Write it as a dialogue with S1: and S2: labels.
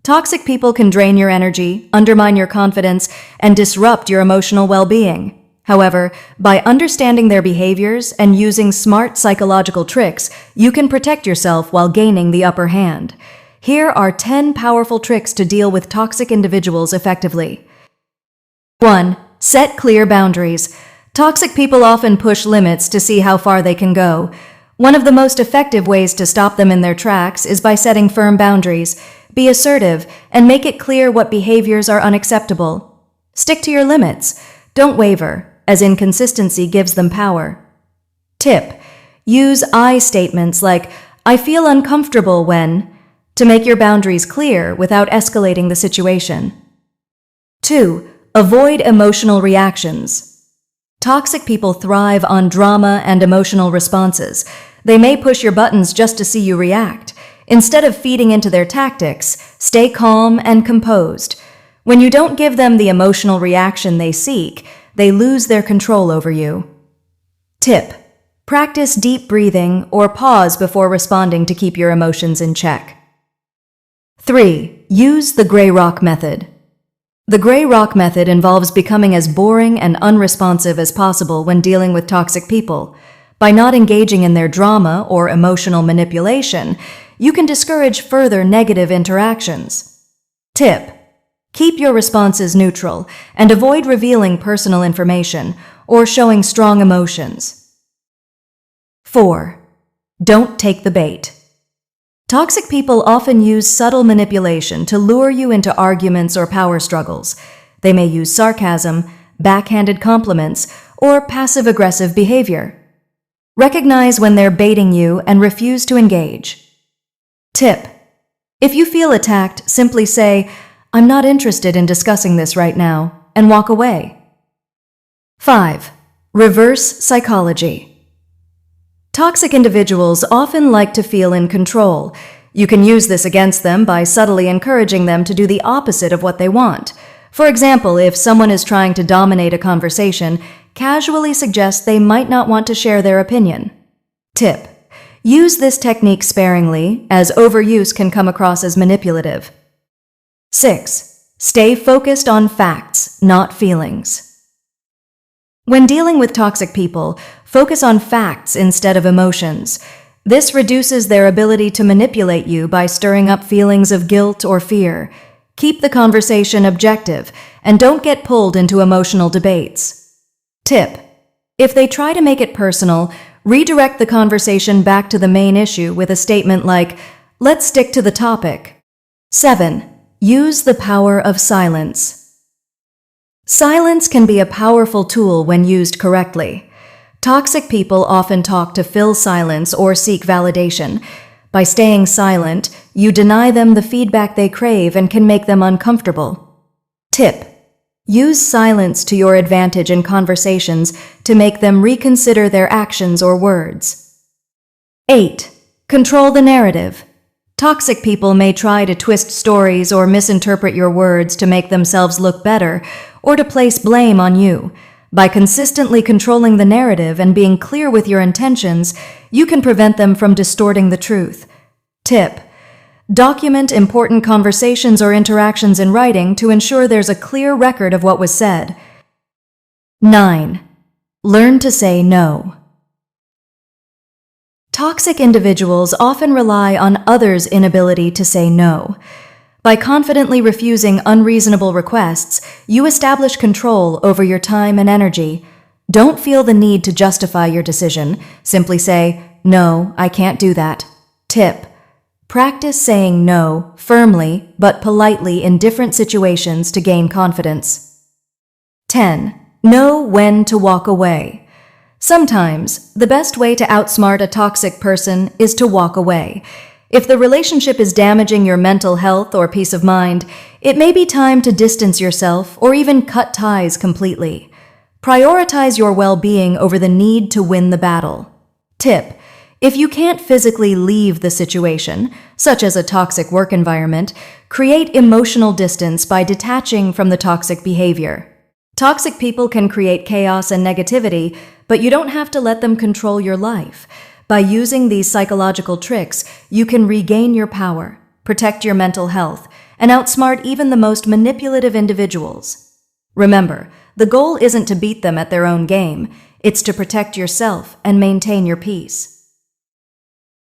S1: Toxic people can drain your energy, undermine your confidence, and disrupt your emotional well-being. However, by understanding their behaviors and using smart psychological tricks, you can protect yourself while gaining the upper hand. Here are 10 powerful tricks to deal with toxic individuals effectively. 1. Set clear boundaries. Toxic people often push limits to see how far they can go. One of the most effective ways to stop them in their tracks is by setting firm boundaries. Be assertive and make it clear what behaviors are unacceptable. Stick to your limits. Don't waver, as inconsistency gives them power. Tip: use I statements like, "I feel uncomfortable when," to make your boundaries clear without escalating the situation. 2. Avoid emotional reactions. Toxic people thrive on drama and emotional responses. They may push your buttons just to see you react. Instead of feeding into their tactics, stay calm and composed. When you don't give them the emotional reaction they seek, they lose their control over you. Tip: practice deep breathing or pause before responding to keep your emotions in check. 3. Use the gray rock method. The gray rock method involves becoming as boring and unresponsive as possible when dealing with toxic people. By not engaging in their drama or emotional manipulation, you can discourage further negative interactions. Tip: keep your responses neutral and avoid revealing personal information or showing strong emotions. 4. Don't take the bait. Toxic people often use subtle manipulation to lure you into arguments or power struggles. They may use sarcasm, backhanded compliments, or passive-aggressive behavior. Recognize when they're baiting you and refuse to engage. Tip: if you feel attacked, simply say, "I'm not interested in discussing this right now," and walk away. 5. Reverse psychology. Toxic individuals often like to feel in control. You can use this against them by subtly encouraging them to do the opposite of what they want. For example, if someone is trying to dominate a conversation, casually suggest they might not want to share their opinion. Tip: use this technique sparingly, as overuse can come across as manipulative. 6. Stay focused on facts, not feelings. When dealing with toxic people, focus on facts instead of emotions. This reduces their ability to manipulate you by stirring up feelings of guilt or fear. Keep the conversation objective and don't get pulled into emotional debates. Tip: if they try to make it personal, redirect the conversation back to the main issue with a statement like, "Let's stick to the topic." 7. Use the power of silence. Silence can be a powerful tool when used correctly. Toxic people often talk to fill silence or seek validation. By staying silent, you deny them the feedback they crave and can make them uncomfortable. Tip: use silence to your advantage in conversations to make them reconsider their actions or words. 8. Control the narrative. Toxic people may try to twist stories or misinterpret your words to make themselves look better or to place blame on you. By consistently controlling the narrative and being clear with your intentions, you can prevent them from distorting the truth. Tip: document important conversations or interactions in writing to ensure there's a clear record of what was said. 9. Learn to say no. Toxic individuals often rely on others' inability to say no. By confidently refusing unreasonable requests, you establish control over your time and energy. Don't feel the need to justify your decision. Simply say, "No, I can't do that." Tip: practice saying no firmly but politely in different situations to gain confidence. 10. Know when to walk away. Sometimes, the best way to outsmart a toxic person is to walk away. If the relationship is damaging your mental health or peace of mind, it may be time to distance yourself or even cut ties completely. Prioritize your well-being over the need to win the battle. Tip: if you can't physically leave the situation, such as a toxic work environment, create emotional distance by detaching from the toxic behavior. Toxic people can create chaos and negativity, but you don't have to let them control your life. By using these psychological tricks, you can regain your power, protect your mental health, and outsmart even the most manipulative individuals. Remember, the goal isn't to beat them at their own game, it's to protect yourself and maintain your peace.